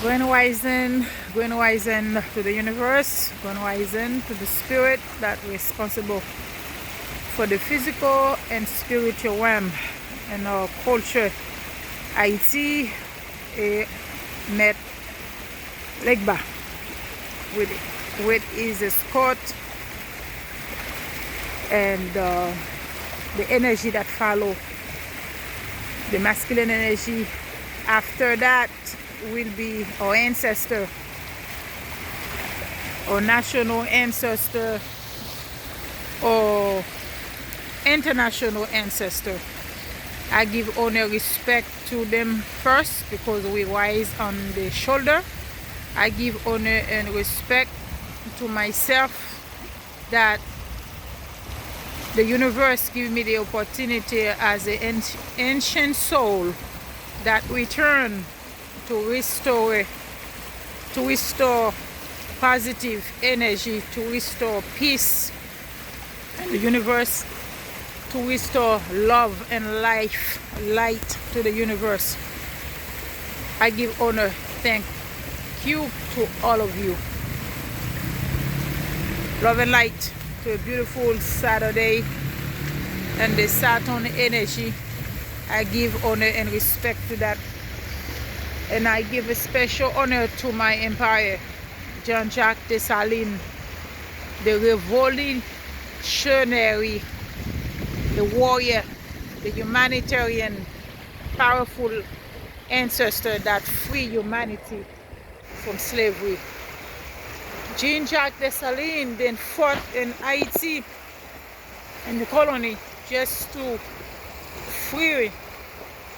Going wisen to the universe, going wisen to the spirit that responsible for the physical and spiritual realm in our culture. Haiti met Legba with his escort and the energy that follow, the masculine energy. After that will be our ancestor, our national ancestor, or international ancestor. I give honor, respect to them first because we rise on the shoulder. I give honor and respect to myself that the universe give me the opportunity as an ancient soul that return to restore positive energy, to restore peace in the universe, to restore love and light to the universe. I give honor, thank you to all of you. Love and light to a beautiful Saturday and the Saturn energy. I give honor and respect to that. And I give a special honor to my empire, Jean-Jacques Dessalines, the revolutionary, the warrior, the humanitarian, powerful ancestor that freed humanity from slavery. Jean-Jacques Dessalines then fought in Haiti, in the colony, just to free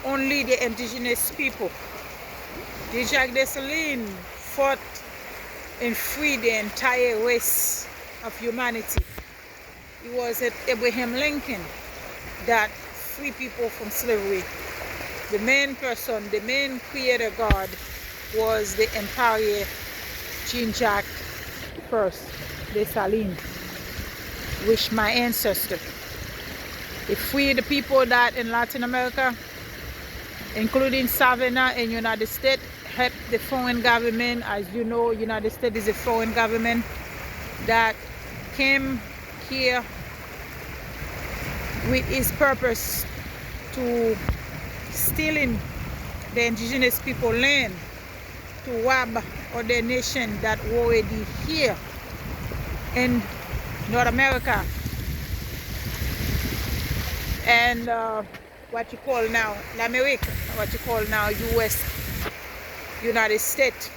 only the indigenous people. Jean-Jacques Dessalines fought and freed the entire race of humanity. It was Abraham Lincoln that freed people from slavery. The main person, the main creator God was the Emperor Jean-Jacques Dessalines, which my ancestor. They freed the people that in Latin America, including Savannah in United States, helped the foreign government. As you know, United States is a foreign government that came here with its purpose to stealing the indigenous people land, to rob other nation that were already here in North America and what you call now America, what you call now US, United States.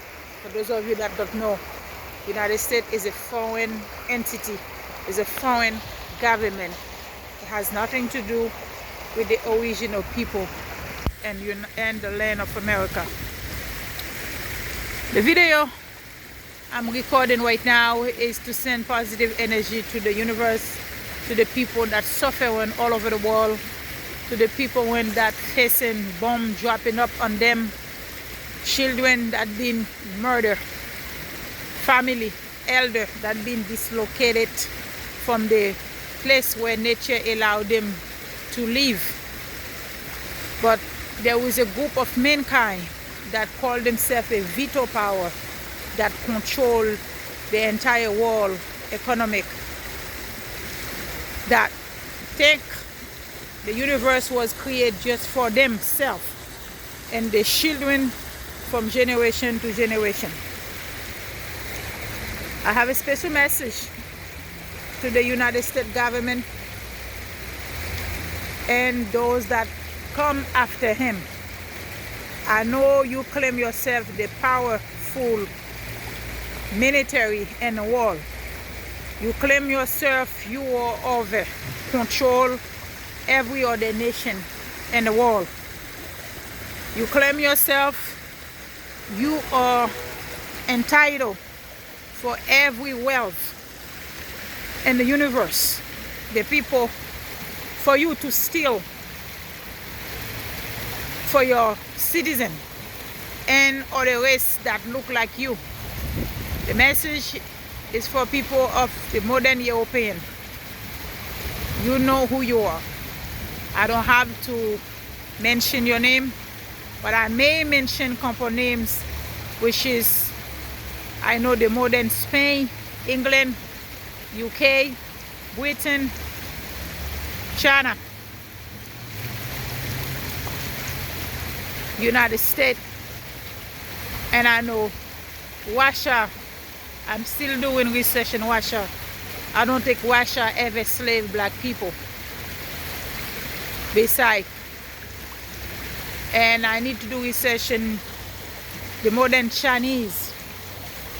For those of you that don't know, United States is a foreign entity, is a foreign government. It has nothing to do with the original people and the land of America. The video I'm recording right now is to send positive energy to the universe, to the people that suffering all over the world, to the people when that facing bomb dropping up on them, children that been murdered, family, elder that been dislocated from the place where nature allowed them to live. But there was a group of mankind that called themselves a veto power that control the entire world economic, that think the universe was created just for themselves and the children from generation to generation. I have a special message to the United States government and those that come after him. I know you claim yourself the powerful military in the world. You claim yourself you are over control every other nation in the world. You claim yourself you are entitled for every wealth in the universe. The people for you to steal for your citizen and other race that look like you. The message is for people of the modern European. You know who you are. I don't have to mention your name, but I may mention couple names which is, I know, the modern Spain, England, UK, Britain, China, United States, and I know Russia. I'm still doing research in Russia. I don't think Russia ever enslaved black people. Besides, and I need to do research in the modern Chinese.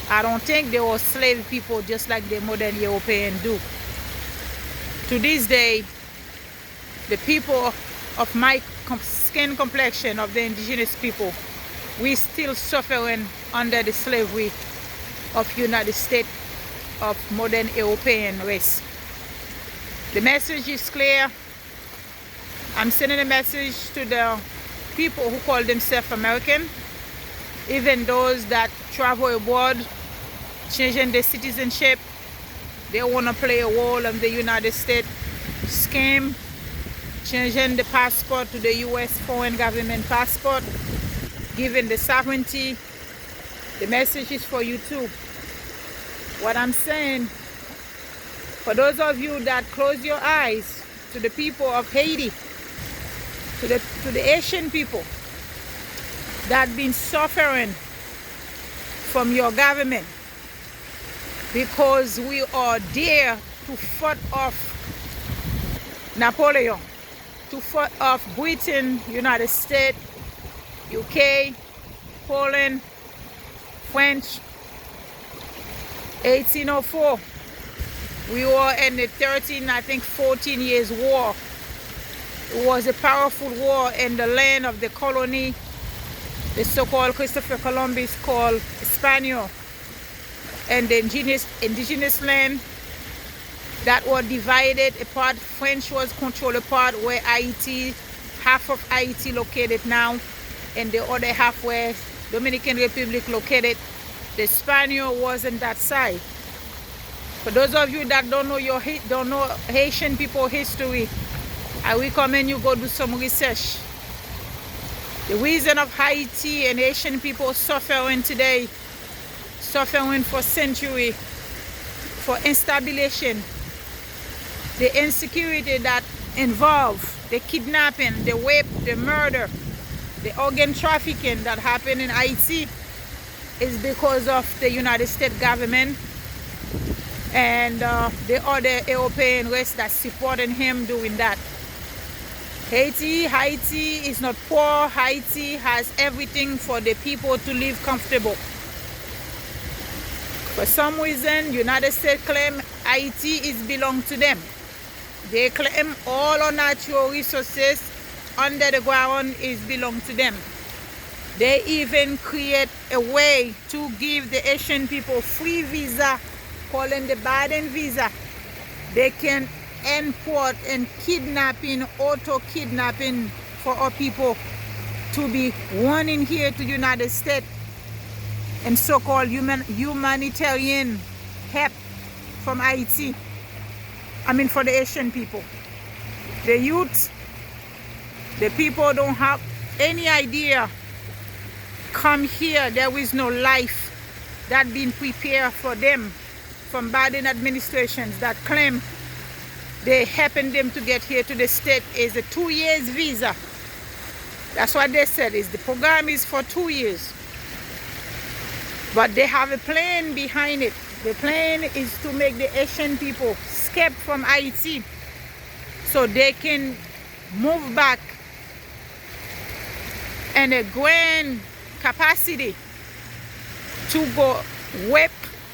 I don't think they were slave people just like the modern European do. To this day, the people of my skin complexion, of the indigenous people, we still suffering under the slavery of United States, of modern European race. The message is clear. I'm sending a message to the people who call themselves American, even those that travel abroad, changing their citizenship. They want to play a role in the United States scheme, changing the passport to the US foreign government passport, giving the sovereignty. The message is for you too. What I'm saying, for those of you that close your eyes to the people of Haiti, to the Asian people that been suffering from your government, because we are there to fight off Napoleon, to fight off Britain, United States, UK, Poland, French. 1804, we were in the 14 years war. It was a powerful war in the land of the colony, the so-called Christopher Columbus called Spaniel, and the indigenous land that were divided apart. French was controlled apart, where Haiti, half of Haiti located now, and the other half where Dominican Republic located. The Spaniel was on that side. For those of you that don't know Haitian people history, I recommend you go do some research. The reason of Haiti and Haitian people suffering today, suffering for centuries, for instability, the insecurity that involve the kidnapping, the rape, the murder, the organ trafficking that happened in Haiti, is because of the United States government and the other European race that's supporting him doing that. Haiti is not poor. Haiti has everything for the people to live comfortable. For some reason, United States claim Haiti is belong to them. They claim all our natural resources under the ground is belong to them. They even create a way to give the Asian people free visa, calling the Biden visa. They can import and kidnapping, auto-kidnapping for our people to be running here to the United States, and so-called humanitarian help from Haiti. I mean, for the Asian people. The youth, the people don't have any idea. Come here, there is no life that been prepared for them from Biden administrations that claim they helping them to get here to the state is a 2 years visa. That's what they said, is the program is for 2 years. But they have a plan behind it. The plan is to make the Asian people escape from Haiti so they can move back in a grand capacity to go rape,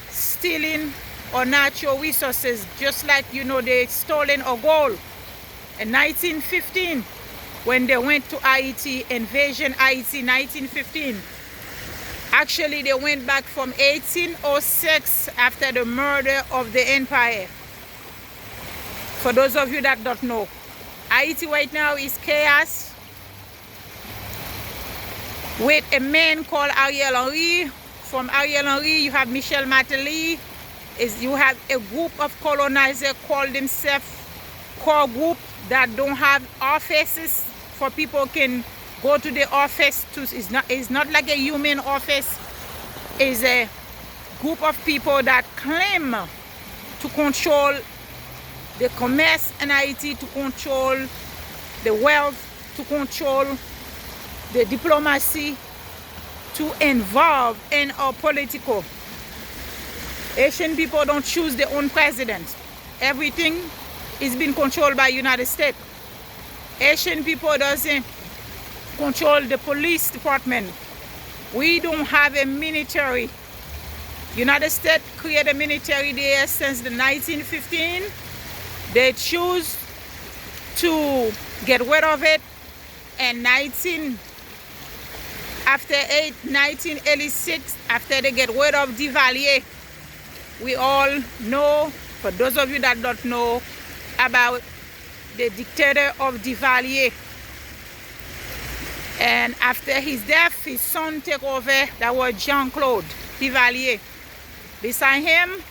stealing our natural resources, just like, you know, they stolen our gold in 1915 when they went to Haiti, invasion Haiti 1915. Actually, they went back from 1806 after the murder of the empire. For those of you that don't know, Haiti right now is chaos, with a man called Ariel Henri. From Ariel Henri, you have Michel Martelly. You have a group of colonizers called themselves core group that don't have offices for people can go to the office. It's not like a human office. is a group of people that claim to control the commerce in Haiti, to control the wealth, to control the diplomacy, to involve in our political. Haitian people don't choose their own president. Everything is being controlled by United States. Haitian people doesn't control the police department. We don't have a military. United States created a military there since the 1915. They choose to get rid of it, and 1986, after they get rid of Duvalier, we all know, for those of you that don't know, about the dictator of Duvalier. And after his death, his son took over. That was Jean-Claude Duvalier. Beside him,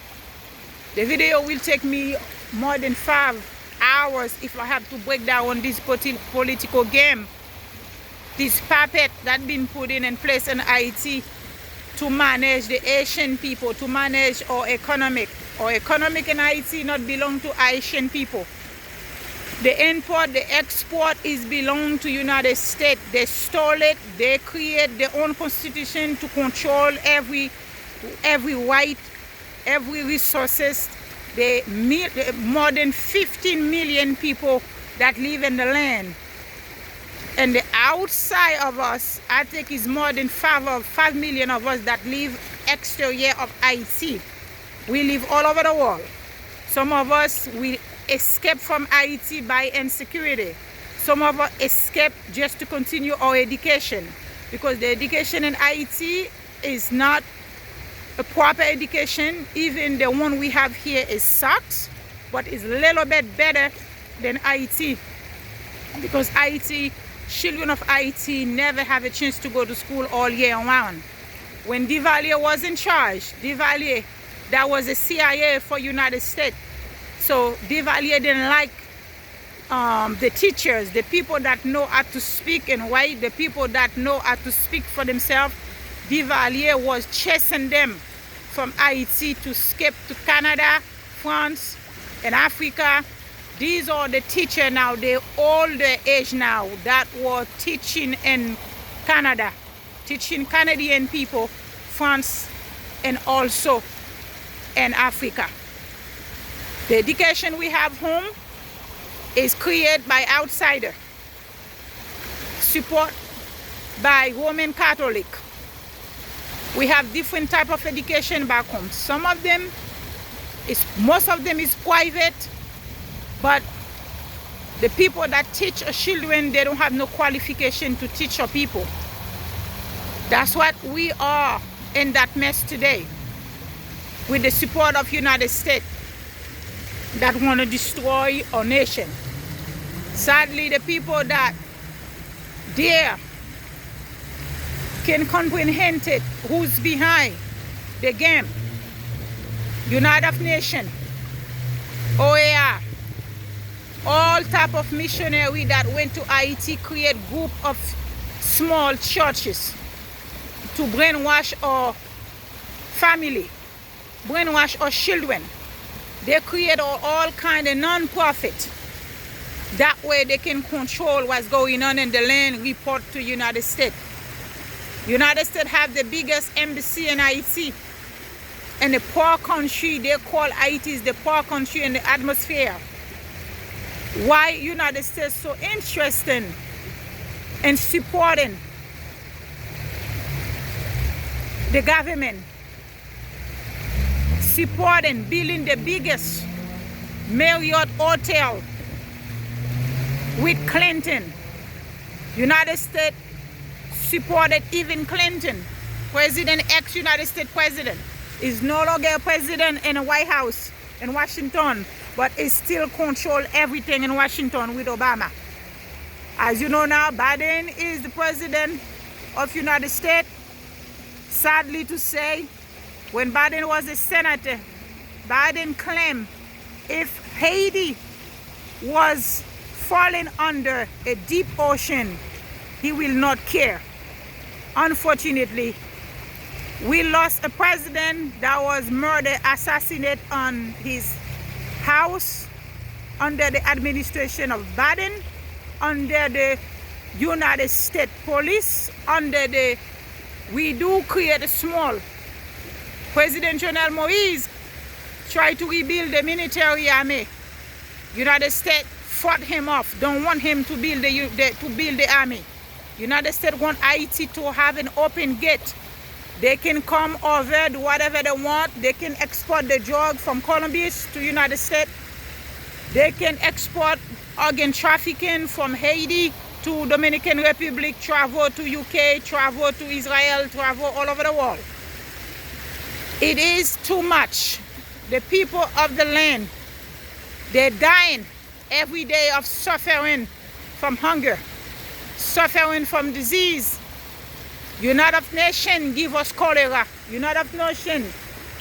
the video will take me more than 5 hours if I have to break down this political game, this puppet that's been put in place in Haiti to manage the Haitian people, to manage our economic. Our economic in Haiti not belong to Haitian people. The import, the export is belong to United States. They stole it. They create their own constitution to control every right, every resources. More than 15 million people that live in the land. And the outside of us, I think is more than 5 million of us that live exterior of Haiti. We live all over the world. Some of us, we escape from Haiti by insecurity. Some of us escape just to continue our education, because the education in Haiti is not a proper education. Even the one we have here is sucks, but it's a little bit better than Haiti, because Haiti, children of Haiti never have a chance to go to school all year round. When Duvalier was in charge, Duvalier, that was the CIA for United States. So Duvalier didn't like the teachers, the people that know how to speak and write, the people that know how to speak for themselves. Duvalier was chasing them from Haiti to escape to Canada, France, and Africa. These are the teachers now, they're older age now, that were teaching in Canada, teaching Canadian people, France, and also in Africa. The education we have home is created by outsider, support by Roman Catholic. We have different type of education back home. Most of them is private, but the people that teach our children, they don't have no qualification to teach our people. That's what we are in that mess today, with the support of United States that want to destroy our nation. Sadly, the people that dare can comprehend it, who's behind the game. United Nations, OER, all type of missionary that went to Haiti create group of small churches to brainwash our family, brainwash our children. They create all kind of non-profit. That way they can control what's going on in the land, report to United States. United States have the biggest embassy in Haiti. And the poor country, they call Haiti the poor country in the atmosphere. Why United States so interested in supporting the government, supporting building the biggest Marriott hotel with Clinton? United States supported even Clinton, ex-United States president, is no longer a president in the White House in Washington, but is still control everything in Washington with Obama. As you know now, Biden is the president of United States. Sadly to say, when Biden was a senator, Biden claimed if Haiti was falling under a deep ocean, he will not care. Unfortunately, We lost a president that was murdered, assassinated on his house under the administration of Biden, under the United States Police, under the, we do create a small. President Jovenel Moise tried to rebuild the military army. United States fought him off, don't want him to build the army. United States want Haiti to have an open gate. They can come over, do whatever they want. They can export the drug from Colombia to United States. They can export organ trafficking from Haiti to Dominican Republic, travel to UK, travel to Israel, travel all over the world. It is too much. The people of the land, they're dying every day of suffering from hunger, suffering from disease. United Nations give us cholera. United Nations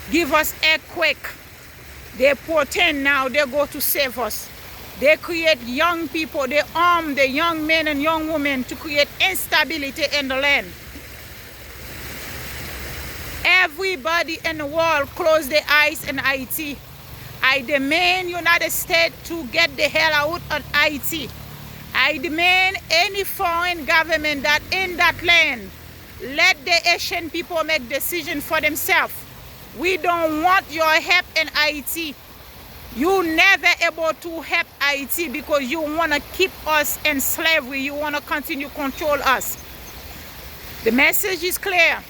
give us earthquake. They pretend now they go to save us. They create young people. They arm the young men and young women to create instability in the land. Everybody in the world close their eyes in Haiti. I demand United States to get the hell out of Haiti. I demand any foreign government that in that land, let the Haitian people make decisions for themselves. We don't want your help in Haiti. You never able to help Haiti because you want to keep us in slavery. You want to continue to control us. The message is clear.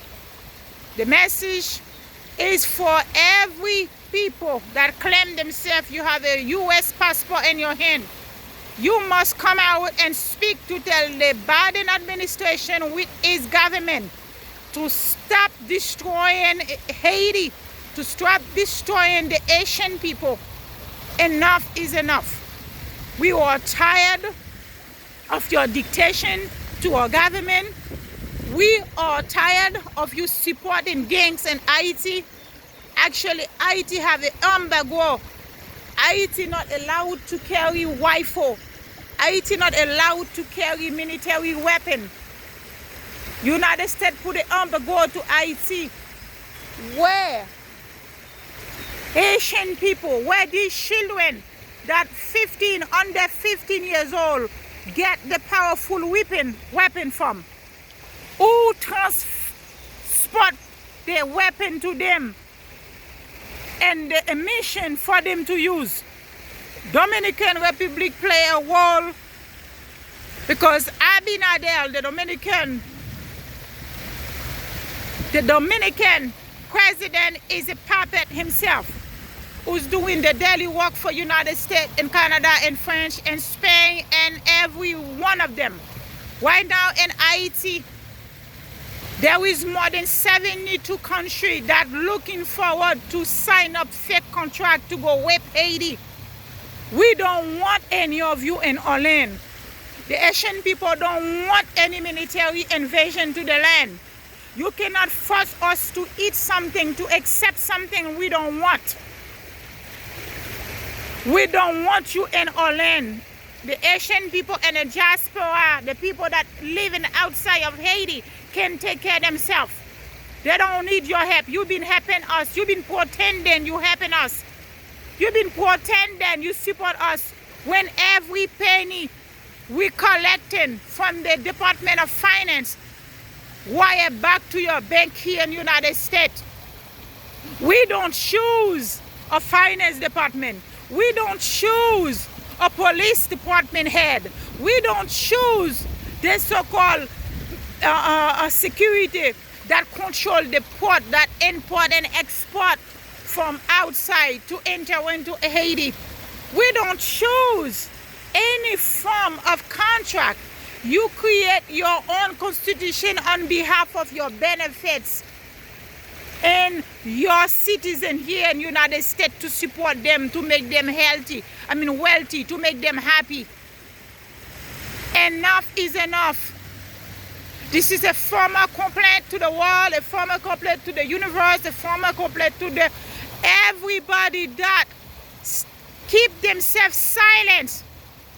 The message is for every people that claim themselves you have a U.S. passport in your hand. You must come out and speak to tell the Biden administration with his government to stop destroying Haiti, to stop destroying the Haitian people. Enough is enough. We are tired of your dictation to our government. We are tired of you supporting gangs in Haiti. Actually, Haiti have an embargo. Haiti not allowed to carry rifle. Haiti not allowed to carry military weapon. United States put an embargo to Haiti. Where Haitian people, where these children that under 15 years old get the powerful weapon from? Who transport their weapon to them and the emission for them to use? Dominican Republic play a role because Ariel, the Dominican president, is a puppet himself who's doing the daily work for United States and Canada and France and Spain and every one of them. Right now in Haiti, there is more than 72 countries that looking forward to sign up fake contract to go rape Haiti. We don't want any of you in our land. The Haitian people don't want any military invasion to the land. You cannot force us to eat something, to accept something we don't want. We don't want you in our land. The Haitian people and the diaspora, the people that live outside of Haiti, can take care of themselves. They don't need your help. You've been helping us. You've been pretending you helping us. You've been pretending you support us when every penny we collecting from the Department of Finance wire back to your bank here in the United States. We don't choose a finance department. We don't choose a police department head. We don't choose the so-called security that control the port, that import and export from outside to enter into Haiti. We don't choose any form of contract. You create your own constitution on behalf of your benefits and your citizens here in the United States to support them, to make them wealthy, to make them happy. Enough is enough. This is a formal complaint to the world, a formal complaint to the universe, a formal complaint to everybody that keep themselves silent.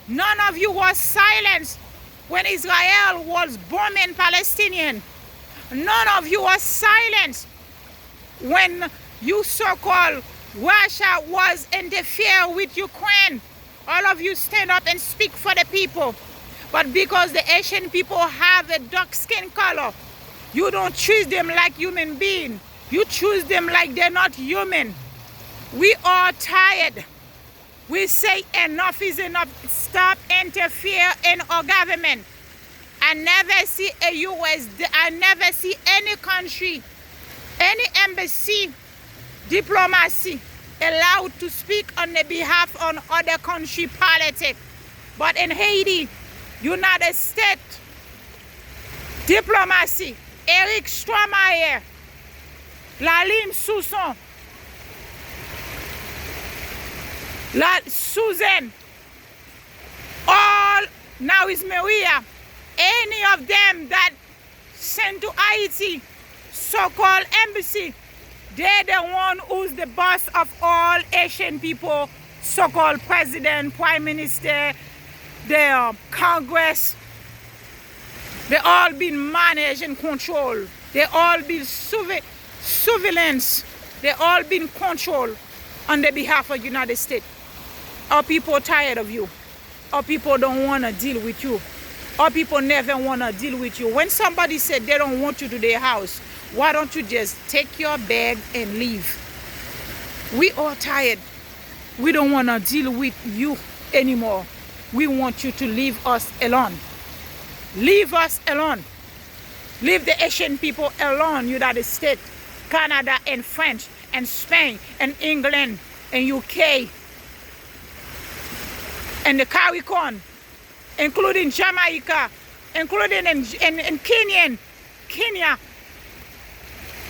None of you was silent when Israel was bombing Palestinians. None of you was silent when you so-called Russia was interfere with Ukraine, all of you stand up and speak for the people. But because the Asian people have a dark skin color, you don't choose them like human beings. You choose them like they're not human. We are tired. We say enough is enough. Stop interfere in our government. I never see a US, I never see any country, any embassy, diplomacy allowed to speak on the behalf of other country politics. But in Haiti, United States, diplomacy, Eric Stromae, Laline Sousson, Susan, all now is Maria, any of them that sent to Haiti, so-called embassy, they're the one who's the boss of all Asian people, so-called president, prime minister, the Congress. They all been managed and controlled. They all been surveillance. They all been controlled on the behalf of the United States. Our people are tired of you. Our people don't want to deal with you. Our people never want to deal with you. When somebody said they don't want you to their house, why don't you just take your bag and leave? We are tired. We don't want to deal with you anymore. We want you to leave us alone. Leave us alone. Leave the Asian people alone. United States, Canada, and French, and Spain, and England, and UK, and the Caricod, including Jamaica, including in Kenya.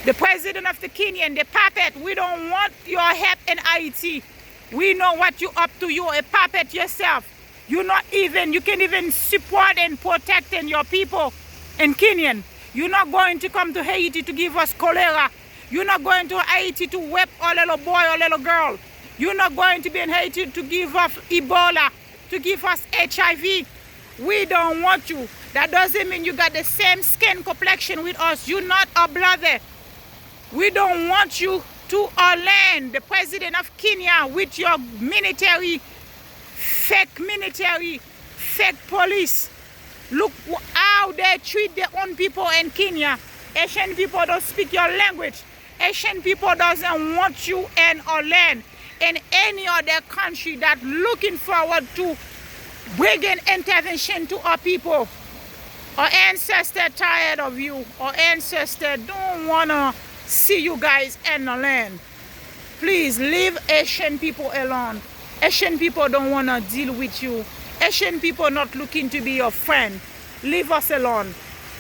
The president of the Kenyan, the puppet. We don't want your help in Haiti. We know what you're up to. You're a puppet yourself. You can't even support and protect your people in Kenyan. You're not going to come to Haiti to give us cholera. You're not going to Haiti to whip a little boy or little girl. You're not going to be in Haiti to give us Ebola, to give us HIV. We don't want you. That doesn't mean you got the same skin complexion with us. You're not our brother. We don't want you to our land, the president of Kenya, with your fake police. Look how they treat their own people in Kenya. Asian people don't speak your language. Asian people doesn't want you in our land. In any other country that looking forward to bringing intervention to our people. Our ancestors tired of you. Our ancestors don't want to see you guys in the land. Please leave Asian people alone. Asian people don't want to deal with you. Asian people not looking to be your friend. Leave us alone.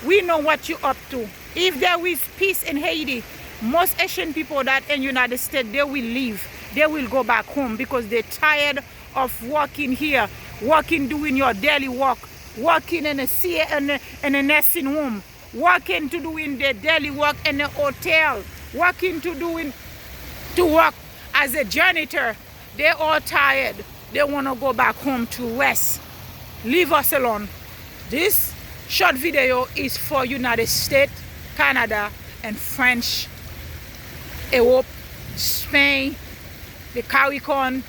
We know what you're up to. If there is peace in Haiti, most Asian people that in United States, they will leave. They will go back home because they're tired of working here, doing your daily work, working in a nursing home, working to doing their daily work in a hotel, working to work as a janitor. They're all tired. They want to go back home to rest. Leave us alone. This short video is for United States, Canada, and French, Europe, Spain, the Caricod,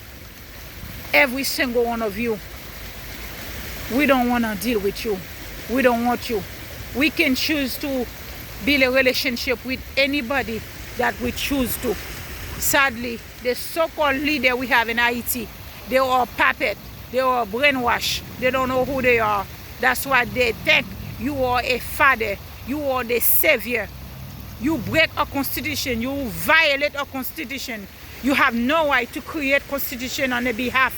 every single one of you. We don't want to deal with you. We don't want you. We can choose to build a relationship with anybody that we choose to. Sadly, the so-called leader we have in Haiti, they are puppet, they are brainwashed, they don't know who they are. That's why they think you are a father, you are the savior. You break our constitution, you violate our constitution. You have no right to create constitution on the behalf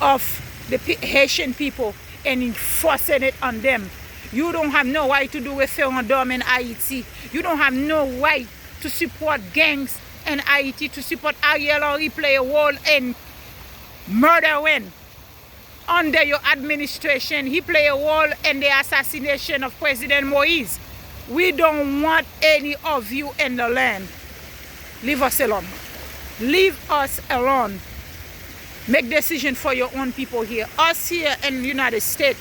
of the Haitian people and enforcing it on them. You don't have no right to do referendum in Haiti. You don't have no right to support gangs in Haiti, to support Ariel Henri play a role in murdering under your administration. He played a role in the assassination of President Moise. We don't want any of you in the land. Leave us alone. Leave us alone. Make decision for your own people here. Us here in the United States,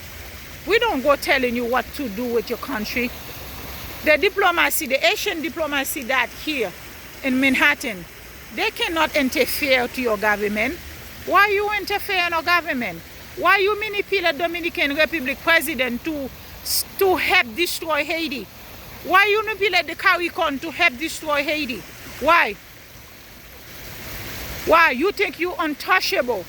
we don't go telling you what to do with your country. The diplomacy, the Asian diplomacy that here, in Manhattan. They cannot interfere to your government. Why you interfere in our government? Why you manipulate Dominican Republic president to help destroy Haiti? Why you manipulate the Caricod to help destroy Haiti? Why? Why? You think you untouchable?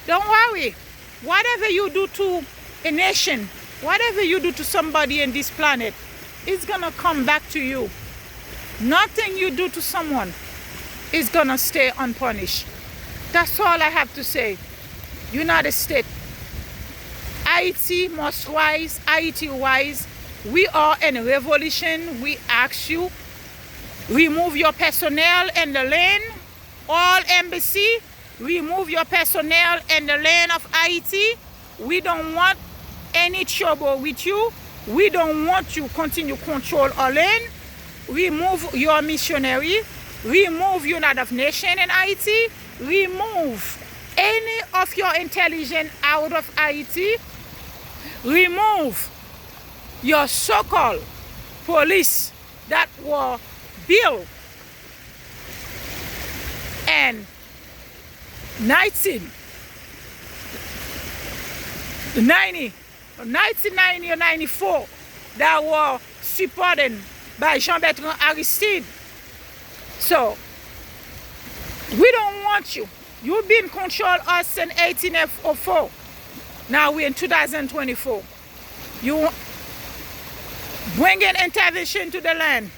Don't worry. Whatever you do to a nation, whatever you do to somebody in this planet, it's gonna come back to you. Nothing you do to someone is gonna stay unpunished. That's all I have to say. United States, Haiti must rise, Haiti rise. We are in a revolution. We ask you, remove your personnel in the land, all embassy, remove your personnel in the land of Haiti. We don't want any trouble with you. We don't want you continue control our land. Remove your missionary. Remove United Nations in Haiti. Remove any of your intelligence out of Haiti. Remove your so-called police that were built in 1990 or 94 that were supported by Jean-Bertrand Aristide. So, we don't want you. You've been controlling us since 1804. Now we're in 2024. You bring an intervention to the land.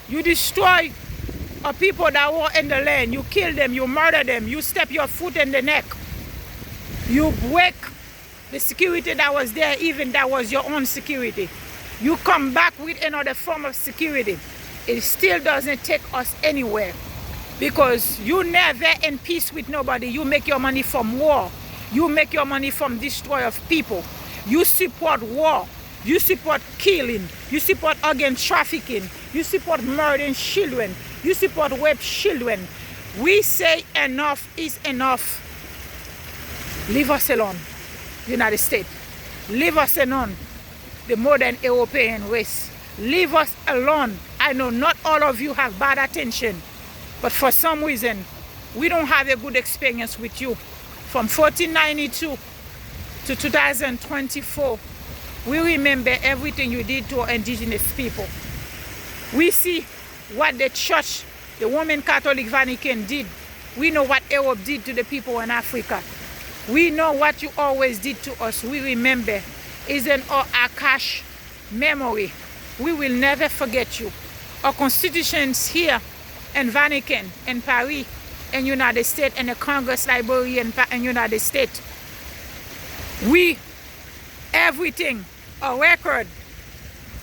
You destroy people that were in the land. You kill them, you murder them, you step your foot in the neck. You break the security that was there, even that was your own security. You come back with another form of security. It still doesn't take us anywhere, because you never in peace with nobody. You make your money from war. You make your money from destroy of people. You support war. You support killing. You support organ trafficking. You support murdering children. You support rape children. We say enough is enough. Leave us alone, United States. Leave us alone, the modern European race. Leave us alone. I know not all of you have bad attention, but for some reason, we don't have a good experience with you. From 1492 to 2024, we remember everything you did to our indigenous people. We see what the church, the Roman Catholic Vatican did. We know what Europe did to the people in Africa. We know what you always did to us. We remember. It's in our Akash memory. We will never forget you. Our constitutions here in Vatican, in Paris, in United States, and the Congress Library in United States. We, everything, our record,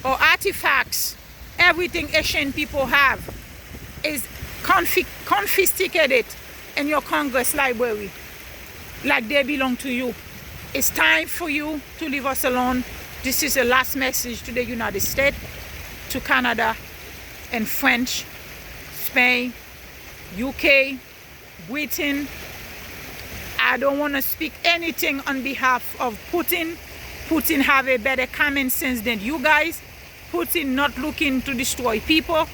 our artifacts, everything Asian people have is confiscated in your Congress Library, like they belong to you. It's time for you to leave us alone. This is the last message to the United States, to Canada, and French, Spain, UK, Britain. I don't want to speak anything on behalf of Putin. Putin have a better common sense than you guys. Putin not looking to destroy people.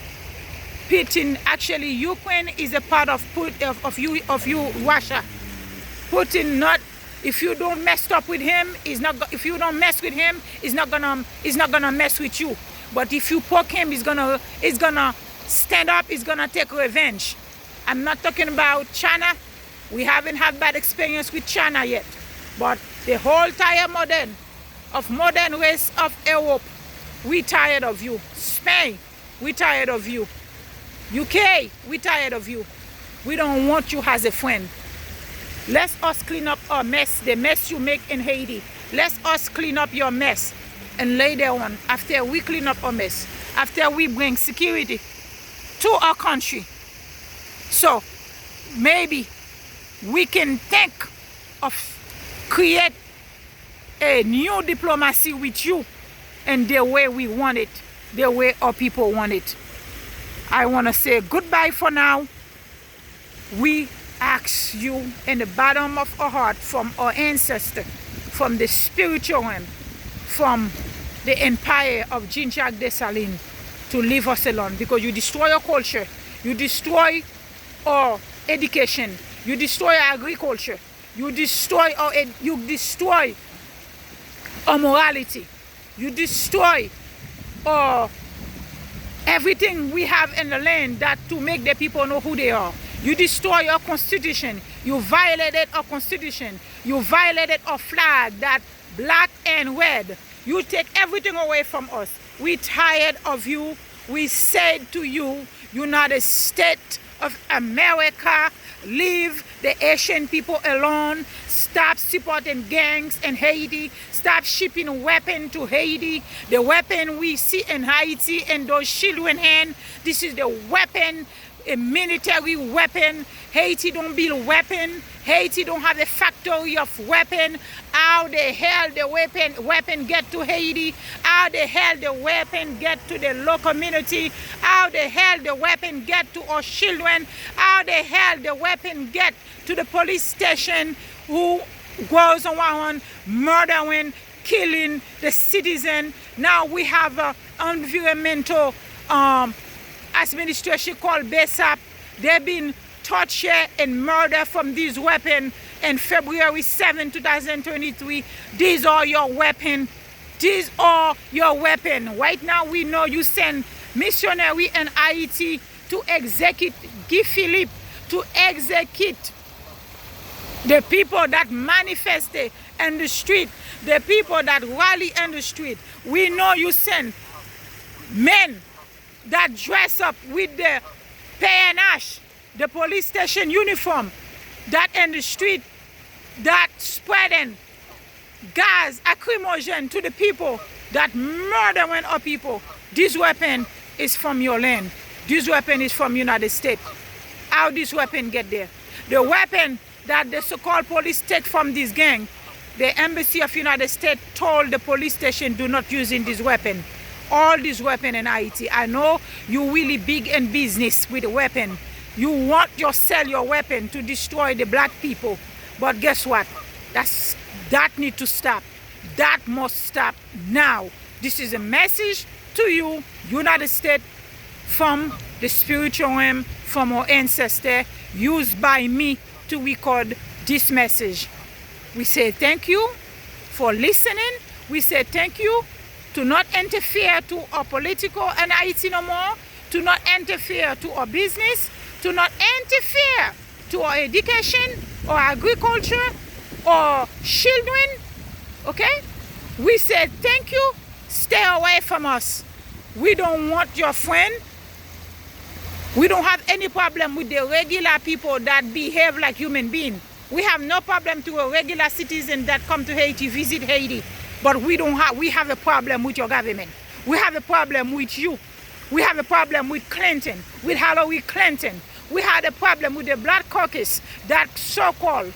Putin, actually, Ukraine is a part of you, Russia. Putin not. If you don't mess up with him, if you don't mess with him, he's not gonna mess with you. But if you poke him, he's gonna stand up. He's gonna take revenge. I'm not talking about China. We haven't had bad experience with China yet. But the whole entire modern race of Europe, we tired of you. Spain, we tired of you. UK, we tired of you. We don't want you as a friend. Let us clean up our mess, the mess you make in Haiti. Let us clean up your mess. And later on, after we clean up our mess, after we bring security to our country, so maybe we can think of create a new diplomacy with you and the way we want it, the way our people want it. I want to say goodbye for now. We ask you in the bottom of our heart, from our ancestors, from the spiritual realm, from the empire of Jean-Jacques Dessalines, to leave us alone, because you destroy our culture, You destroy our education. You destroy our agriculture. You destroy our morality. You destroy our everything we have in the land that to make the people know who they are. You destroy our constitution. You violated our constitution. You violated our flag, that black and red. You take everything away from us. We tired of you. We said to you, United States of America, leave the Asian people alone. Stop supporting gangs in Haiti. Stop shipping weapons to Haiti. The weapon we see in Haiti in those children's hands, this is the weapon, a military weapon. Haiti don't build weapon. Haiti don't have a factory of weapon. How the hell the weapon get to Haiti? How the hell the weapon get to the local community? How the hell the weapon get to our children? How the hell the weapon get to the police station who goes around murdering, killing the citizen? Now we have an environmental administration called BESAP. They've been torture and murder from these weapons in February 7, 2023. These are your weapons. These are your weapons. Right now we know you send missionary in Haiti to execute Guy Philippe, to execute the people that manifested in the street, the people that rally in the street. We know you send men that dress up with the panache, the police station uniform, that in the street, that spreading gas, lacrimogene to the people, that murdering our people. This weapon is from your land. This weapon is from United States. How this weapon get there? The weapon that the so-called police take from this gang, the embassy of United States told the police station, do not use in this weapon. All these weapons in Haiti. I know you really big in business with a weapon. You want to sell your weapon to destroy the black people. But guess what? That need to stop. That must stop now. This is a message to you, United States, from the spiritual realm, from our ancestor, used by me to record this message. We say thank you for listening. We say thank you to not interfere to our political and Haiti no more, to not interfere to our business, to not interfere to our education, or agriculture, or children, okay? We say thank you, stay away from us. We don't want your friend. We don't have any problem with the regular people that behave like human beings. We have no problem to a regular citizen that come to Haiti, visit Haiti. But we have a problem with your government. We have a problem with you. We have a problem with Clinton, with Hillary Clinton. We had a problem with the Black Caucus, that so-called,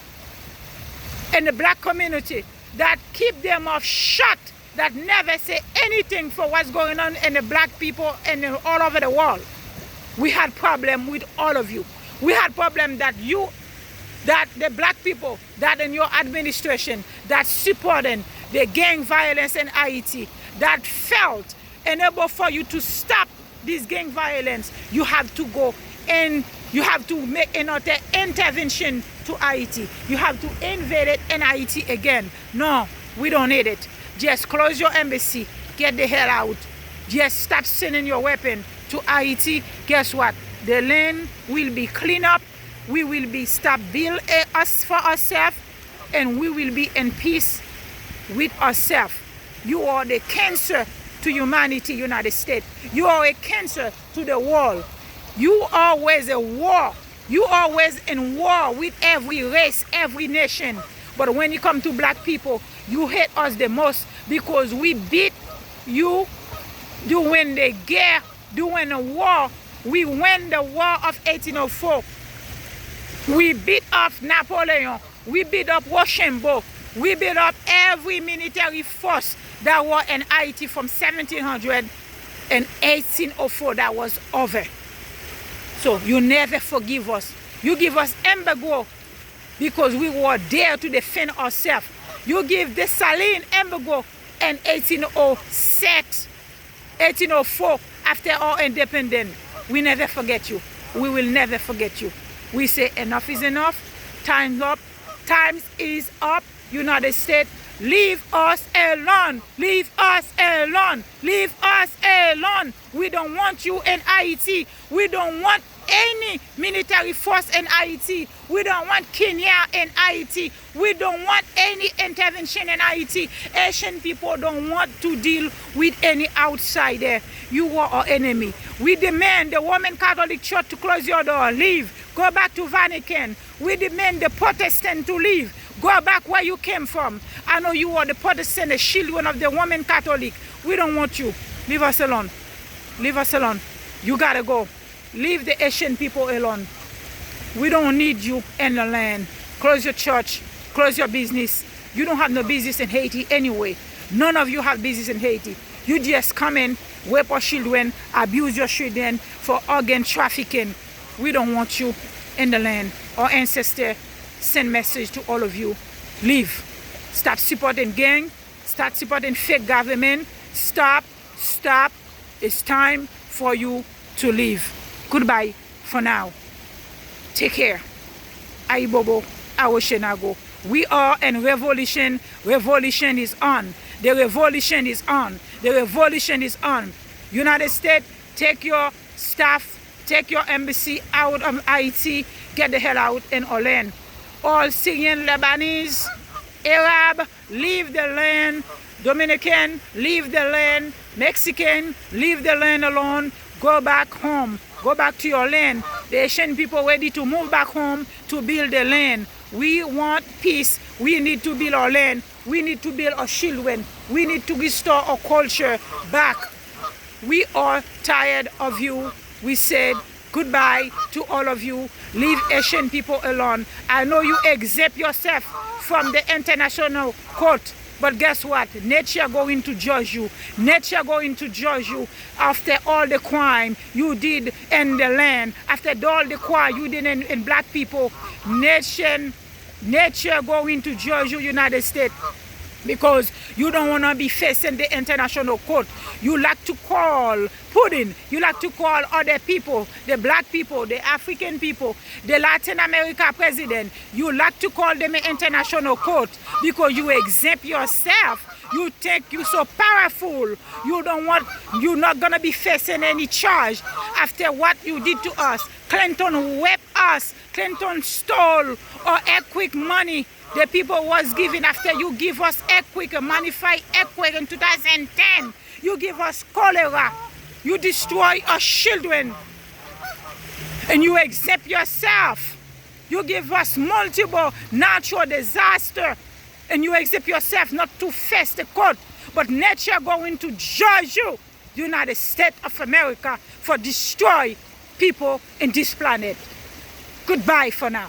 in the black community, that keep them off shut, that never say anything for what's going on in the black people and all over the world. We had problem with all of you. We had problem that the black people that in your administration that supporting the gang violence in Haiti, that felt enable for you to stop this gang violence, you have to go and you have to make another intervention to Haiti. You have to invade it in Haiti again. No, we don't need it. Just close your embassy, get the hell out. Just stop sending your weapon to Haiti. Guess what? The land will be cleaned up. We will be stop build us for ourselves, and we will be in peace with ourselves. You are the cancer to humanity, United States. You are a cancer to the world. You always a war. You always in war with every race, every nation. But when you come to black people, you hate us the most because we beat you during the guerre, during the war. We won the war of 1804. We beat off Napoleon. We beat up Rochambeau. We beat up every military force that were in Haiti from 1700 and 1804 that was over. So you never forgive us. You give us embargo because we were there to defend ourselves. You give the Saline embargo in 1806, 1804 after our independence. We never forget you. we will never forget you. We say enough is enough. Time's up. Times is up. United States, leave us alone. Leave us alone. Leave us alone. We don't want you in Haiti. We don't want any military force in Haiti. We don't want Kenya in Haiti. We don't want any intervention in Haiti. Asian people don't want to deal with any outsider. You are our enemy. We demand the Roman Catholic Church to close your door. Leave. Go back to Vatican. We demand the Protestant to leave. Go back where you came from. I know you are the Protestant, the children of the Roman Catholic. We don't want you. Leave us alone. Leave us alone. You gotta go. Leave the Asian people alone. We don't need you in the land. Close your church. Close your business. You don't have no business in Haiti anyway. None of you have business in Haiti. You just come in, rape our children, abuse your children for organ trafficking. We don't want you in the land. Our ancestors send message to all of you. Leave. Stop supporting gang. Stop supporting fake government. Stop. Stop. It's time for you to leave. Goodbye for now. Take care. Aibobo, Awoshenago. We are in revolution. Revolution is on. The revolution is on. The revolution is on. United States, take your staff, take your embassy out of Haiti. Get the hell out in our land. All Syrian, Lebanese, Arab, leave the land. Dominican, leave the land. Mexican, leave the land alone. Go back home. Go back to your land. The Asian people ready to move back home to build the land. We want peace. We need to build our land. We need to build our children. We need to restore our culture back. We are tired of you. We said goodbye to all of you. Leave Asian people alone. I know you exempt yourself from the international court. But guess what? Nature going to judge you. Nature going to judge you after all the crime you did in the land. After all the crime you did in black people. Nature going to judge you, United States. Because you don't want to be facing the international court. You like to call Putin. You like to call other people, the black people, the African people, the Latin America president. You like to call them an international court because you exempt yourself. You think you're so powerful. You're not going to be facing any charge after what you did to us. Clinton raped us. Clinton stole our earthquake money the people was giving after you give us earthquake, magnified earthquake in 2010. You give us cholera. You destroy our children. And you exempt yourself. You give us multiple natural disaster. And you exempt yourself not to face the court. But nature going to judge you, United States of America, for destroy people in this planet. Goodbye for now.